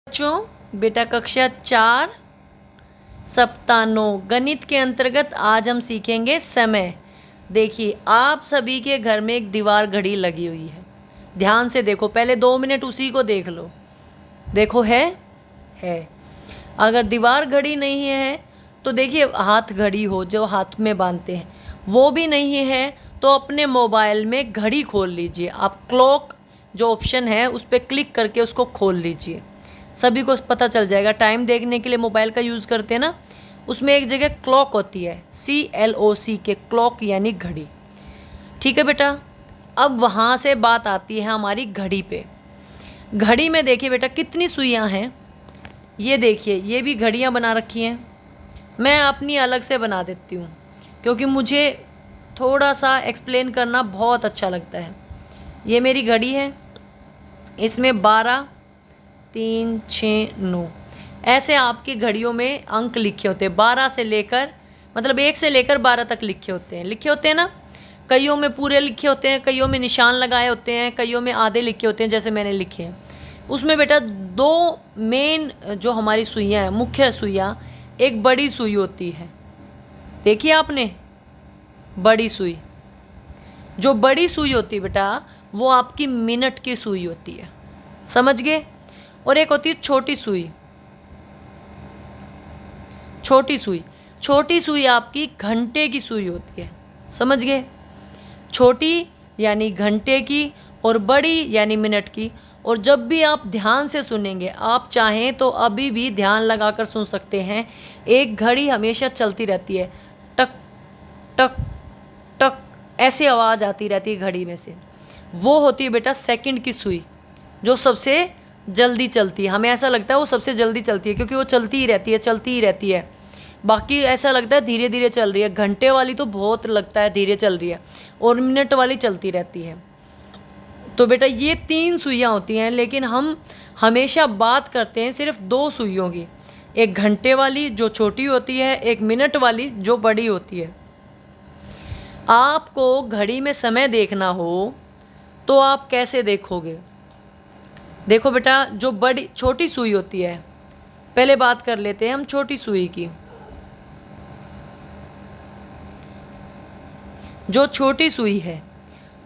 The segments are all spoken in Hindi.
बच्चों बेटा कक्षा 4 सप्ताह 9 गणित के अंतर्गत आज हम सीखेंगे समय। देखिए आप सभी के घर में एक दीवार घड़ी लगी हुई है। ध्यान से देखो, पहले 2 मिनट उसी को देख लो। देखो है। अगर दीवार घड़ी नहीं है तो देखिए हाथ घड़ी हो जो हाथ में बांधते हैं, वो भी नहीं है तो अपने मोबाइल में घड़ी खोल लीजिए। आप क्लॉक जो ऑप्शन है उस पर क्लिक करके उसको खोल लीजिए। सभी को पता चल जाएगा। टाइम देखने के लिए मोबाइल का यूज़ करते हैं ना, उसमें एक जगह क्लॉक होती है, CLOC के क्लॉक यानी घड़ी। ठीक है बेटा। अब वहाँ से बात आती है हमारी घड़ी पे। घड़ी में देखिए बेटा कितनी सुइयाँ हैं। ये देखिए, ये भी घड़ियाँ बना रखी हैं। मैं अपनी अलग से बना देती हूँ क्योंकि मुझे थोड़ा सा एक्सप्लेन करना बहुत अच्छा लगता है। ये मेरी घड़ी है, इसमें 12, 3, 6, 9 ऐसे आपकी घड़ियों में अंक लिखे होते हैं। 12 से लेकर मतलब 1 से लेकर 12 तक लिखे होते हैं ना। कईयों में पूरे लिखे होते हैं, कईयों में निशान लगाए होते हैं, कईयों में आधे लिखे होते हैं जैसे मैंने लिखे हैं। उसमें बेटा 2 मेन जो हमारी सुइयाँ हैं, मुख्य सुइयाँ, एक बड़ी सुई होती है। देखिए आपने, बड़ी सुई, जो बड़ी सुई होती है बेटा वो आपकी मिनट की सुई होती है, समझ गए। और एक होती है छोटी सुई। छोटी सुई आपकी घंटे की सुई होती है, समझ गए। छोटी यानी घंटे की और बड़ी यानी मिनट की। और जब भी आप ध्यान से सुनेंगे, आप चाहें तो अभी भी ध्यान लगाकर सुन सकते हैं। एक घड़ी हमेशा चलती रहती है, टक टक टक ऐसी आवाज़ आती रहती है घड़ी में से। वो होती है बेटा सेकंड की सुई, जो सबसे जल्दी चलती है। हमें ऐसा लगता है वो सबसे जल्दी चलती है क्योंकि वो चलती ही रहती है। बाकी ऐसा लगता है धीरे धीरे चल रही है। घंटे वाली तो बहुत लगता है धीरे चल रही है, और मिनट वाली चलती रहती है। तो बेटा ये 3 सुइयाँ होती हैं, लेकिन हम हमेशा बात करते हैं सिर्फ 2 सुइयों की। एक घंटे वाली जो छोटी होती है, एक मिनट वाली जो बड़ी होती है। आपको घड़ी में समय देखना हो तो आप कैसे देखोगे? देखो बेटा, जो छोटी सुई होती है, पहले बात कर लेते हैं हम छोटी सुई की। जो छोटी सुई है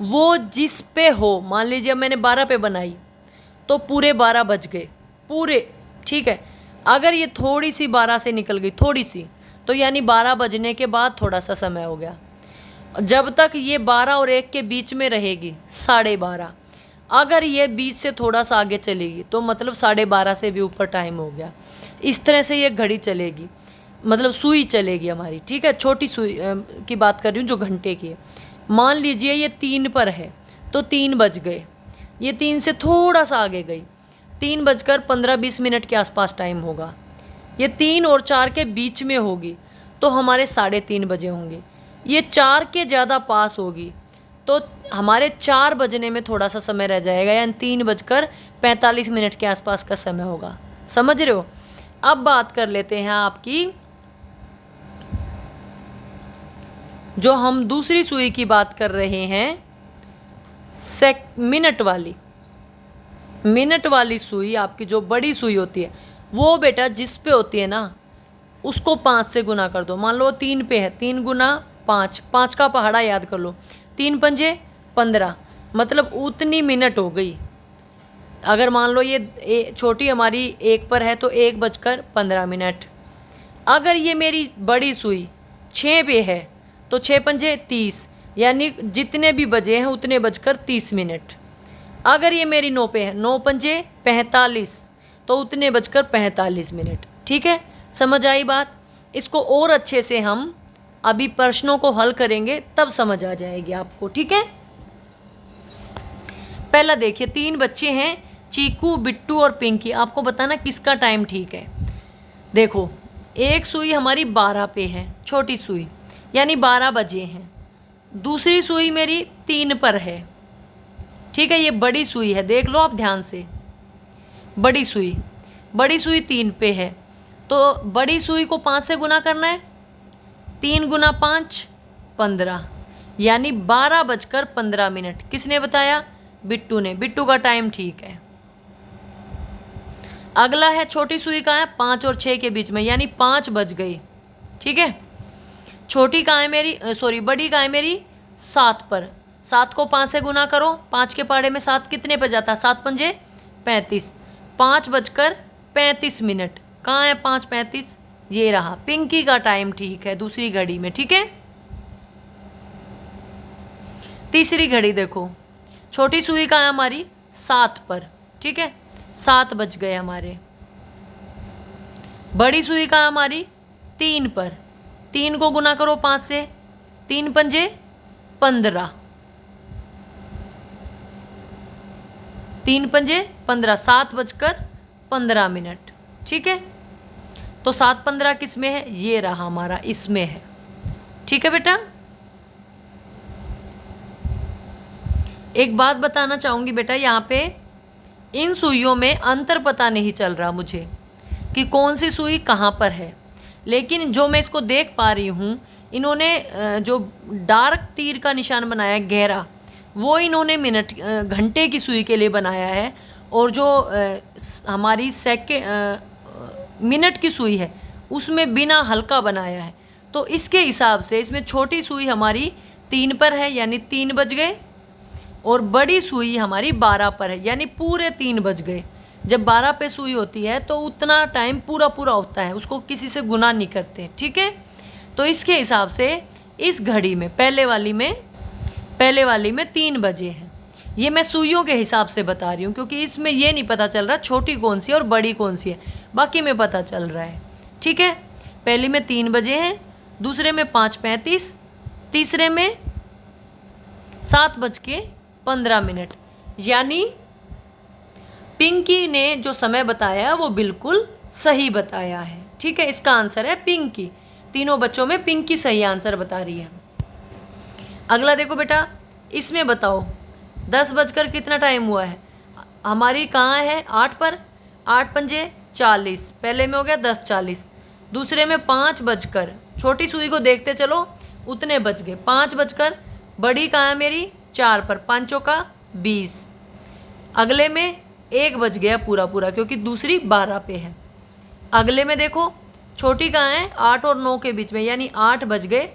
वो जिस पे हो, मान लीजिए मैंने 12 पे बनाई तो पूरे 12 बज गए पूरे, ठीक है। अगर ये थोड़ी सी 12 से निकल गई, थोड़ी सी, तो यानी 12 बजने के बाद थोड़ा सा समय हो गया। जब तक ये 12 और 1 के बीच में रहेगी 12:30। अगर ये बीच से थोड़ा सा आगे चलेगी तो मतलब 12:30 से भी ऊपर टाइम हो गया। इस तरह से ये घड़ी चलेगी, मतलब सुई चलेगी हमारी, ठीक है। छोटी सुई की बात कर रही हूँ जो घंटे की है। मान लीजिए ये 3 पर है तो 3 बज गए। ये 3 से थोड़ा सा आगे गई, 3:15-20 मिनट के आसपास टाइम होगा। ये 3 और 4 के बीच में होगी तो हमारे 3:30 बजे होंगे। ये 4 के ज़्यादा पास होगी तो हमारे 4 बजने में थोड़ा सा समय रह जाएगा, यानी 3:45 मिनट के आसपास का समय होगा, समझ रहे हो। अब बात कर लेते हैं आपकी, जो हम दूसरी सुई की बात कर रहे हैं, मिनट वाली सुई आपकी जो बड़ी सुई होती है, वो बेटा जिस पे होती है ना उसको 5 से गुना कर दो। मान लो 3 पे है, 3 गुना 5, 5 का पहाड़ा याद कर लो, 3 पंजे 15, मतलब उतनी मिनट हो गई। अगर मान लो ये छोटी हमारी 1 पर है तो 1:15। अगर ये मेरी बड़ी सुई 6 पे है तो 6 पंजे 30, यानी जितने भी बजे हैं उतने 30:30। अगर ये मेरी 9 पे है, 9 पंजे 45, तो उतने 45:45। ठीक है, समझ आई बात। इसको और अच्छे से हम अभी प्रश्नों को हल करेंगे तब समझ आ जाएगी आपको, ठीक है। पहला देखिए, 3 बच्चे हैं, चीकू, बिट्टू और पिंकी। आपको बताना किसका टाइम ठीक है। देखो, एक सुई हमारी 12 पे है, छोटी सुई, यानी 12 बजे हैं। दूसरी सुई मेरी 3 पर है, ठीक है। ये बड़ी सुई है, देख लो आप ध्यान से। बड़ी सुई 3 पे है तो बड़ी सुई को 5 से गुना करना है। 3 गुना 5 15, यानी 12:15। किसने बताया? बिट्टू ने। बिट्टू का टाइम ठीक है। अगला है छोटी सुई कहाँ है, 5 और 6 के बीच में, यानी 5 बज गई। ठीक है, छोटी कहाँ है मेरी, बड़ी कहाँ है मेरी, 7 पर। 7 को 5 से गुना करो, 5 के पहाड़े में 7 कितने पे जाता है, 7 पंजे 35। 5:35। कहाँ है 5:35, ये रहा। पिंकी का टाइम ठीक है दूसरी घड़ी में। ठीक है, तीसरी घड़ी देखो, छोटी सुई कहाँ है हमारी, 7 पर। ठीक है, 7 बज गए हमारे। बड़ी सुई कहाँ है हमारी, 3 पर। 3 को गुना करो 5 से, 3 पंजे 15। 3 पंजे 15, 7:15। ठीक है, तो 7:15 किस में है, ये रहा हमारा, इसमें है। ठीक है बेटा, एक बात बताना चाहूँगी बेटा, यहाँ पे इन सुइयों में अंतर पता नहीं चल रहा मुझे कि कौन सी सुई कहाँ पर है, लेकिन जो मैं इसको देख पा रही हूँ, इन्होंने जो डार्क तीर का निशान बनाया है गहरा, वो इन्होंने घंटे की सुई के लिए बनाया है, और जो हमारी मिनट की सुई है उसमें बिना हल्का बनाया है। तो इसके हिसाब से इसमें छोटी सुई हमारी 3 पर है, यानी 3 बज गए, और बड़ी सुई हमारी 12 पर है, यानी पूरे 3 बज गए। जब 12 पे सुई होती है तो उतना टाइम पूरा पूरा होता है, उसको किसी से गुना नहीं करते। ठीक है, तो इसके हिसाब से इस घड़ी में पहले वाली में 3 बजे हैं। ये मैं सुइयों के हिसाब से बता रही हूँ, क्योंकि इसमें ये नहीं पता चल रहा छोटी कौन सी है और बड़ी कौन सी है, बाकी में पता चल रहा है। ठीक है, पहली में 3 बजे हैं, दूसरे में 5:35, तीसरे में 7:15। यानी पिंकी ने जो समय बताया वो बिल्कुल सही बताया है। ठीक है, इसका आंसर है पिंकी। तीनों बच्चों में पिंकी सही आंसर बता रही है। अगला देखो बेटा, इसमें बताओ 10 बजकर कितना टाइम हुआ है, हमारी कहाँ है 8 पर। 8 पंजे 40, पहले में हो गया 10:40, दूसरे में 5 बजकर, छोटी सुई को देखते चलो उतने बज गए, 5 बजकर। बड़ी कहाँ है मेरी, 4 पर, 5 चौका 20। अगले में 1 बज गया पूरा पूरा, क्योंकि दूसरी 12 पे है। अगले में देखो छोटी कहाँ है, 8 और 9 के बीच में, यानी 8 बज गए।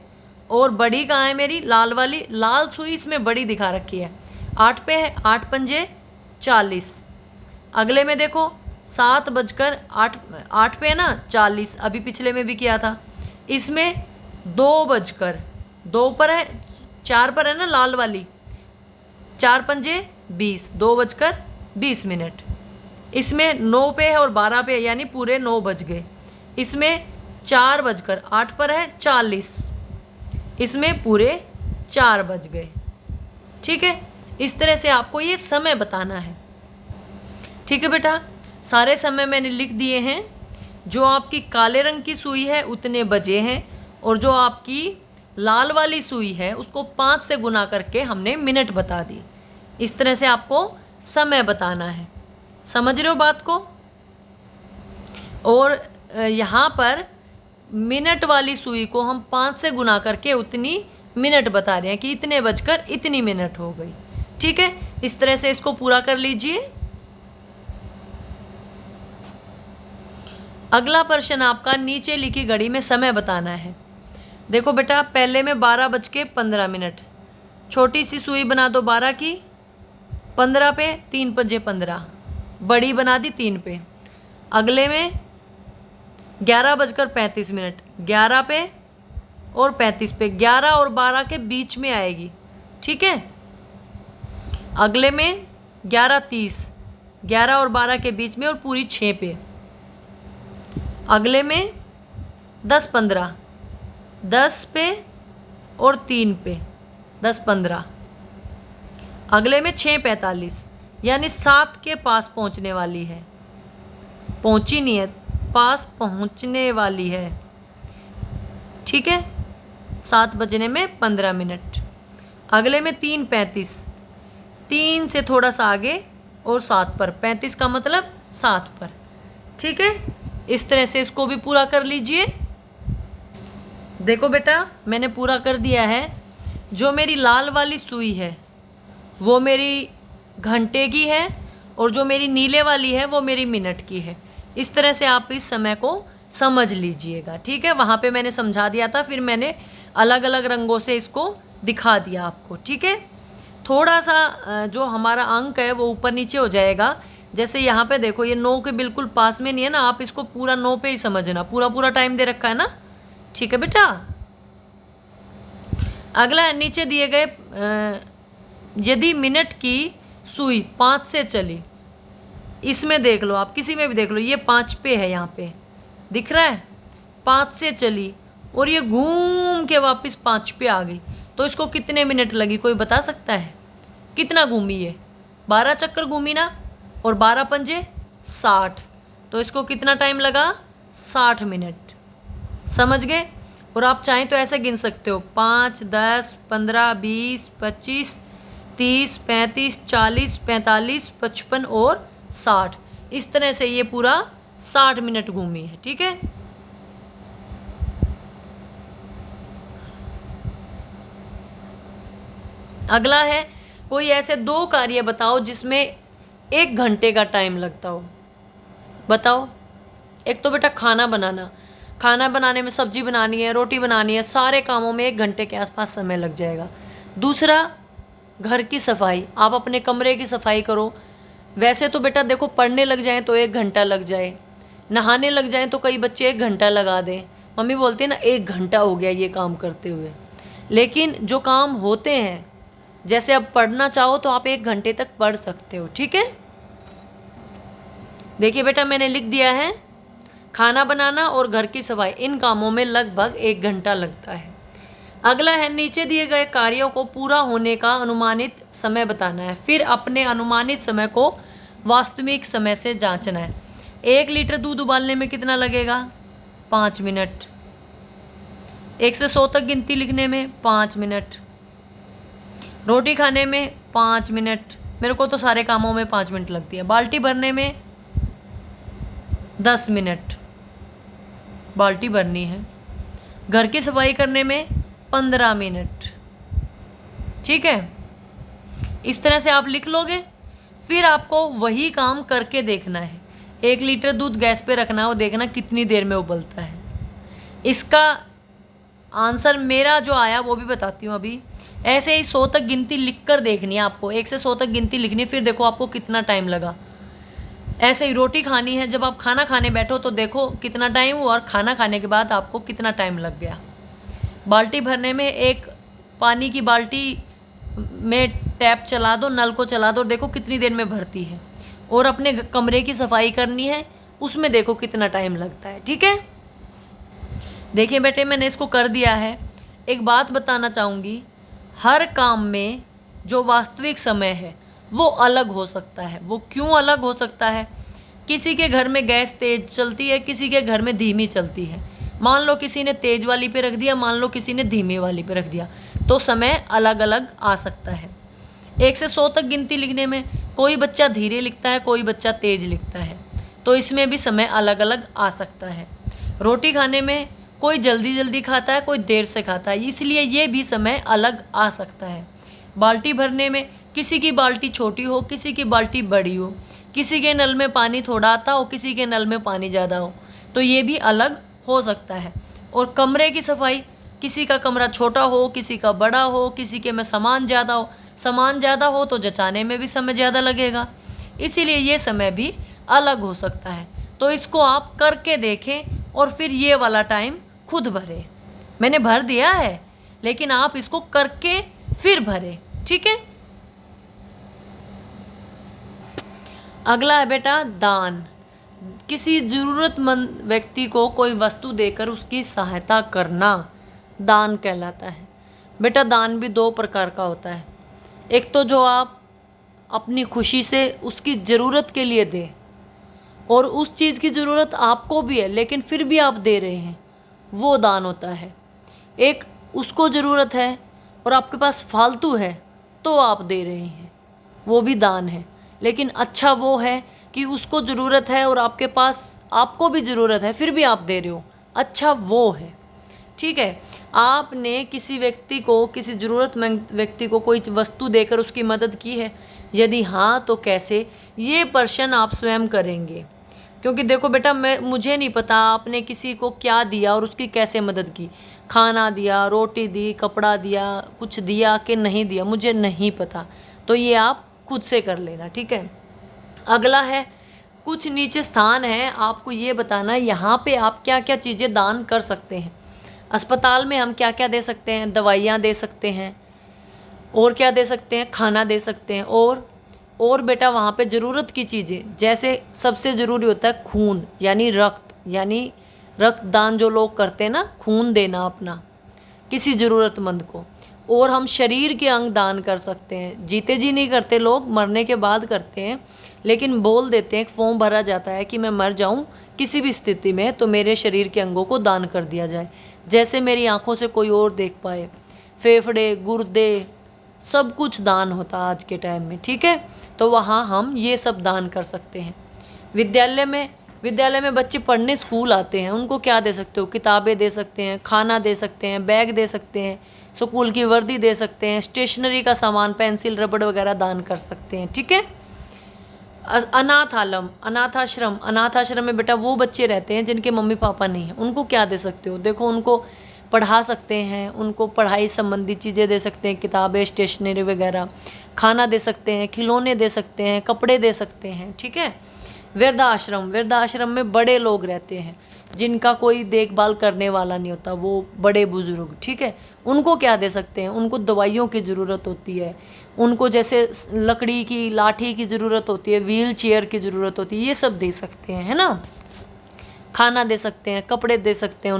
और बड़ी कहाँ है मेरी, लाल वाली, लाल सुई इसमें बड़ी दिखा रखी है, 8 पे है, 8 पंजे 40। अगले में देखो 7 बजकर 8 पे है ना 40, अभी पिछले में भी किया था। इसमें 2 बजकर 2 पर है, 4 पर है ना लाल वाली, 4 पंजे 20, 2:20। इसमें 9 पे है और 12 पे है, यानी पूरे 9 बज गए। इसमें 4 बजकर 8 पर है 40, इसमें पूरे 4 बज गए। ठीक है, इस तरह से आपको ये समय बताना है। ठीक है बेटा, सारे समय मैंने लिख दिए हैं। जो आपकी काले रंग की सुई है उतने बजे हैं, और जो आपकी लाल वाली सुई है उसको 5 से गुना करके हमने मिनट बता दी। इस तरह से आपको समय बताना है। समझ रहे हो बात को? और यहाँ पर मिनट वाली सुई को हम 5 से गुना करके उतनी मिनट बता रहे हैं कि इतने बजकर इतनी मिनट हो गई। ठीक है, इस तरह से इसको पूरा कर लीजिए। अगला प्रश्न आपका, नीचे लिखी घड़ी में समय बताना है। देखो बेटा, पहले में 12:15, छोटी सी सुई बना दो 12 की, 15 पे, 3 पंजे 15, बड़ी बना दी 3 पे। अगले में 11:35, 11 पे और 35 पे, 11 और 12 के बीच में आएगी। ठीक है, अगले में 11:30, 11 और 12 के बीच में और पूरी 6 पे। अगले में 10:15, 10 पे और 3 पे, 10:15। अगले में 6:45, यानी 7 के पास पहुंचने वाली है, पहुंची नहीं है, पास पहुंचने वाली है। ठीक है, 7 बजने में 15 मिनट। अगले में 3:35, 3 से थोड़ा सा आगे और 7 पर, 35 का मतलब 7 पर। ठीक है, इस तरह से इसको भी पूरा कर लीजिए। देखो बेटा, मैंने पूरा कर दिया है। जो मेरी लाल वाली सुई है वो मेरी घंटे की है, और जो मेरी नीले वाली है वो मेरी मिनट की है। इस तरह से आप इस समय को समझ लीजिएगा, ठीक है। वहाँ पे मैंने समझा दिया था, फिर मैंने अलग अलग रंगों से इसको दिखा दिया आपको, ठीक है। थोड़ा सा जो हमारा अंक है वो ऊपर नीचे हो जाएगा। जैसे यहाँ पे देखो ये 9 के बिल्कुल पास में नहीं है ना, आप इसको पूरा 9 पे ही समझना, पूरा पूरा टाइम दे रखा है ना, ठीक है बेटा। अगला नीचे दिए गए यदि मिनट की सुई 5 से चली, इसमें देख लो आप, किसी में भी देख लो, ये 5 पे है, यहाँ पे दिख रहा है, 5 से चली और ये घूम के वापस 5 पे आ गई, तो इसको कितने मिनट लगी, कोई बता सकता है? कितना घूमी ये? 12 चक्कर घूमी ना, और 12 पंजे 60, तो इसको कितना टाइम लगा? 60 मिनट। समझ गए? और आप चाहें तो ऐसे गिन सकते हो, 5, 10, 15, 20, 25, 30, 35, 40, 45, 55 और 60। इस तरह से ये पूरा 60 मिनट घूमी है, ठीक है। अगला है, कोई ऐसे 2 कार्य बताओ जिसमें 1 घंटे का टाइम लगता हो। बताओ। एक तो बेटा खाना बनाना, खाना बनाने में सब्जी बनानी है, रोटी बनानी है, सारे कामों में 1 घंटे के आसपास समय लग जाएगा। दूसरा, घर की सफाई, आप अपने कमरे की सफाई करो। वैसे तो बेटा देखो, पढ़ने लग जाएं तो 1 घंटा लग जाए, नहाने लग जाएं तो कई बच्चे 1 घंटा लगा दें। मम्मी बोलते हैं ना 1 घंटा हो गया ये काम करते हुए। लेकिन जो काम होते हैं, जैसे अब पढ़ना चाहो तो आप 1 घंटे तक पढ़ सकते हो, ठीक है। देखिए बेटा मैंने लिख दिया है, खाना बनाना और घर की सफाई, इन कामों में लगभग 1 घंटा लगता है। अगला है, नीचे दिए गए कार्यों को पूरा होने का अनुमानित समय बताना है, फिर अपने अनुमानित समय को वास्तविक समय से जांचना है। 1 लीटर दूध उबालने में कितना लगेगा? 5 मिनट। 1 से 100 तक गिनती लिखने में 5 मिनट। रोटी खाने में 5 मिनट। मेरे को तो सारे कामों में 5 मिनट लगती है। बाल्टी भरने में 10 मिनट, बाल्टी भरनी है। घर की सफाई करने में 15 मिनट, ठीक है। इस तरह से आप लिख लोगे, फिर आपको वही काम करके देखना है। 1 लीटर दूध गैस पे रखना है और देखना कितनी देर में उबलता है। इसका आंसर मेरा जो आया वो भी बताती हूँ अभी। ऐसे ही 100 तक गिनती लिख कर देखनी है आपको, 1 से 100 तक गिनती लिखनी है, फिर देखो आपको कितना टाइम लगा। ऐसे ही रोटी खानी है, जब आप खाना खाने बैठो तो देखो कितना टाइम हुआ और खाना खाने के बाद आपको कितना टाइम लग गया। बाल्टी भरने में, एक पानी की बाल्टी में टैप चला दो, नल को चला दो, देखो कितनी देर में भरती है। और अपने कमरे की सफाई करनी है, उसमें देखो कितना टाइम लगता है, ठीक है। देखिए बेटे मैंने इसको कर दिया है। एक बात बताना चाहूँगी, हर काम में जो वास्तविक समय है वो अलग हो सकता है। वो क्यों अलग हो सकता है? किसी के घर में गैस तेज चलती है, किसी के घर में धीमी चलती है। मान लो किसी ने तेज वाली पे रख दिया, मान लो किसी ने धीमी वाली पे रख दिया, तो समय अलग अलग आ सकता है। 1 से 100 तक गिनती लिखने में कोई बच्चा धीरे लिखता है, कोई बच्चा तेज लिखता है, तो इसमें भी समय अलग अलग आ सकता है। रोटी खाने में कोई जल्दी जल्दी खाता है, कोई देर से खाता है, इसलिए ये भी समय अलग आ सकता है। बाल्टी भरने में किसी की बाल्टी छोटी हो, किसी की बाल्टी बड़ी हो, किसी के नल में पानी थोड़ा आता हो, किसी के नल में पानी ज़्यादा हो, तो ये भी अलग हो सकता है। और कमरे की सफाई, किसी का कमरा छोटा हो, किसी का बड़ा हो, किसी के में सामान ज़्यादा हो, सामान ज़्यादा हो तो जचाने में भी समय ज़्यादा लगेगा, इसीलिए ये समय भी अलग हो सकता है। तो इसको आप करके देखें और फिर ये वाला टाइम खुद भरें। मैंने भर दिया है, लेकिन आप इसको करके फिर भरें, ठीक है। अगला है बेटा दान। किसी ज़रूरतमंद व्यक्ति को कोई वस्तु देकर उसकी सहायता करना दान कहलाता है। बेटा दान भी 2 प्रकार का होता है। एक तो जो आप अपनी खुशी से उसकी ज़रूरत के लिए दें, और उस चीज़ की ज़रूरत आपको भी है लेकिन फिर भी आप दे रहे हैं, वो दान होता है। एक उसको ज़रूरत है और आपके पास फालतू है तो आप दे रहे हैं, वो भी दान है। लेकिन अच्छा वो है कि उसको ज़रूरत है और आपके पास, आपको भी ज़रूरत है फिर भी आप दे रहे हो, अच्छा वो है, ठीक है। आपने किसी व्यक्ति को, किसी ज़रूरतमंद व्यक्ति को कोई वस्तु देकर उसकी मदद की है, यदि हाँ तो कैसे, ये प्रश्न आप स्वयं करेंगे। क्योंकि देखो बेटा, मुझे नहीं पता आपने किसी को क्या दिया और उसकी कैसे मदद की। खाना दिया, रोटी दी, कपड़ा दिया, कुछ दिया कि नहीं दिया, मुझे नहीं पता। तो ये आप खुद से कर लेना, ठीक है। अगला है, कुछ नीचे स्थान है, आपको ये बताना है यहाँ पे आप क्या क्या चीज़ें दान कर सकते हैं। अस्पताल में हम क्या क्या दे सकते हैं, दवाइयाँ दे सकते हैं, और क्या दे सकते हैं, खाना दे सकते हैं, और बेटा वहाँ पे ज़रूरत की चीज़ें, जैसे सबसे ज़रूरी होता है खून, यानी रक्त, यानी रक्तदान जो लोग करते हैं ना, खून देना अपना किसी ज़रूरतमंद को। और हम शरीर के अंग दान कर सकते हैं। जीते जी नहीं करते लोग, मरने के बाद करते हैं, लेकिन बोल देते हैं, फॉर्म भरा जाता है कि मैं मर जाऊं किसी भी स्थिति में तो मेरे शरीर के अंगों को दान कर दिया जाए, जैसे मेरी आंखों से कोई और देख पाए। फेफड़े, गुर्दे, सब कुछ दान होता आज के टाइम में, ठीक है। तो वहाँ हम ये सब दान कर सकते हैं। विद्यालय में बच्चे पढ़ने स्कूल आते हैं, उनको क्या दे सकते हो, किताबें दे सकते हैं, खाना दे सकते हैं, बैग दे सकते हैं, स्कूल की वर्दी दे सकते हैं, स्टेशनरी का सामान, पेंसिल, रबड़ वगैरह दान कर सकते हैं, ठीक है। अनाथ आश्रम में बेटा वो बच्चे रहते हैं जिनके मम्मी पापा नहीं हैं, उनको क्या दे सकते हो, देखो उनको पढ़ा सकते हैं, उनको पढ़ाई संबंधी चीज़ें दे सकते हैं, किताबें, स्टेशनरी वगैरह, खाना दे सकते हैं, खिलौने दे सकते हैं, कपड़े दे सकते हैं, ठीक है। वृद्धाश्रम में बड़े लोग रहते हैं जिनका कोई देखभाल करने वाला नहीं होता, वो बड़े बुजुर्ग, ठीक है। उनको क्या दे सकते हैं, उनको दवाइयों की ज़रूरत होती है, उनको जैसे लकड़ी की लाठी की ज़रूरत होती है, व्हील चेयर की ज़रूरत होती है, ये सब दे सकते हैं, है ना। खाना दे सकते हैं, कपड़े दे सकते हैं,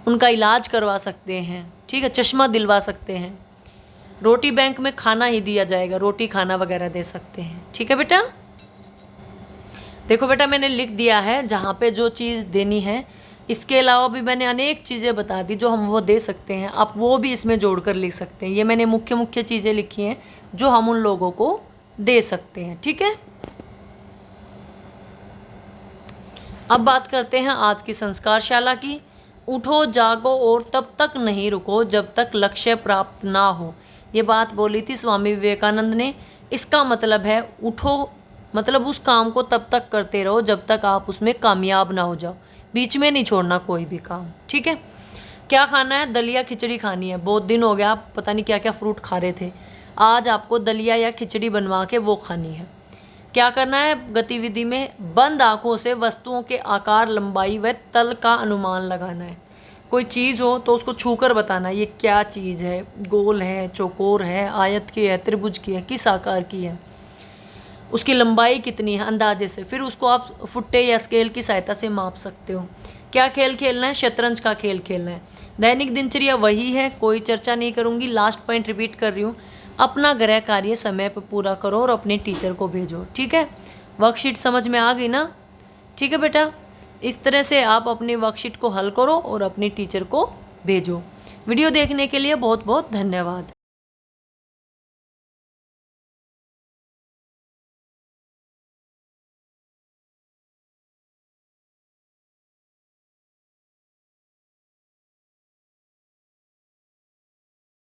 उनका इलाज करवा सकते हैं, ठीक है, चश्मा दिलवा सकते हैं। रोटी बैंक में खाना ही दिया जाएगा, रोटी खाना वगैरह दे सकते हैं, ठीक है बेटा। देखो बेटा, मैंने लिख दिया है जहाँ पे जो चीज़ देनी है। इसके अलावा भी मैंने अनेक चीज़ें बता दी जो हम वो दे सकते हैं, आप वो भी इसमें जोड़कर लिख सकते हैं। ये मैंने मुख्य मुख्य चीज़ें लिखी हैं जो हम उन लोगों को दे सकते हैं, ठीक है। अब बात करते हैं आज की संस्कारशाला की। उठो, जागो और तब तक नहीं रुको जब तक लक्ष्य प्राप्त ना हो। ये बात बोली थी स्वामी विवेकानंद ने। इसका मतलब है उठो, मतलब उस काम को तब तक करते रहो जब तक आप उसमें कामयाब ना हो जाओ, बीच में नहीं छोड़ना कोई भी काम, ठीक है। क्या खाना है, दलिया खिचड़ी खानी है। बहुत दिन हो गया आप पता नहीं क्या क्या फ्रूट खा रहे थे, आज आपको दलिया या खिचड़ी बनवा के वो खानी है। क्या करना है, गतिविधि में बंद आंखों से वस्तुओं के आकार, लंबाई व तल का अनुमान लगाना है। कोई चीज़ हो तो उसको छूकर बताना ये क्या चीज़ है, गोल है, चौकोर है, आयत की है, त्रिभुज की है, किस आकार की है, उसकी लंबाई कितनी है अंदाजे से। फिर उसको आप फुट्टे या स्केल की सहायता से माप सकते हो। क्या खेल खेलना है, शतरंज का खेल खेलना है। दैनिक दिनचर्या वही है, कोई चर्चा नहीं करूँगी। लास्ट पॉइंट रिपीट कर रही हूँ, अपना गृह कार्य समय पर पूरा करो और अपने टीचर को भेजो, ठीक है। वर्कशीट समझ में आ गई ना, ठीक है बेटा। इस तरह से आप अपनी वर्कशीट को हल करो और अपनी टीचर को भेजो। वीडियो देखने के लिए बहुत बहुत धन्यवाद।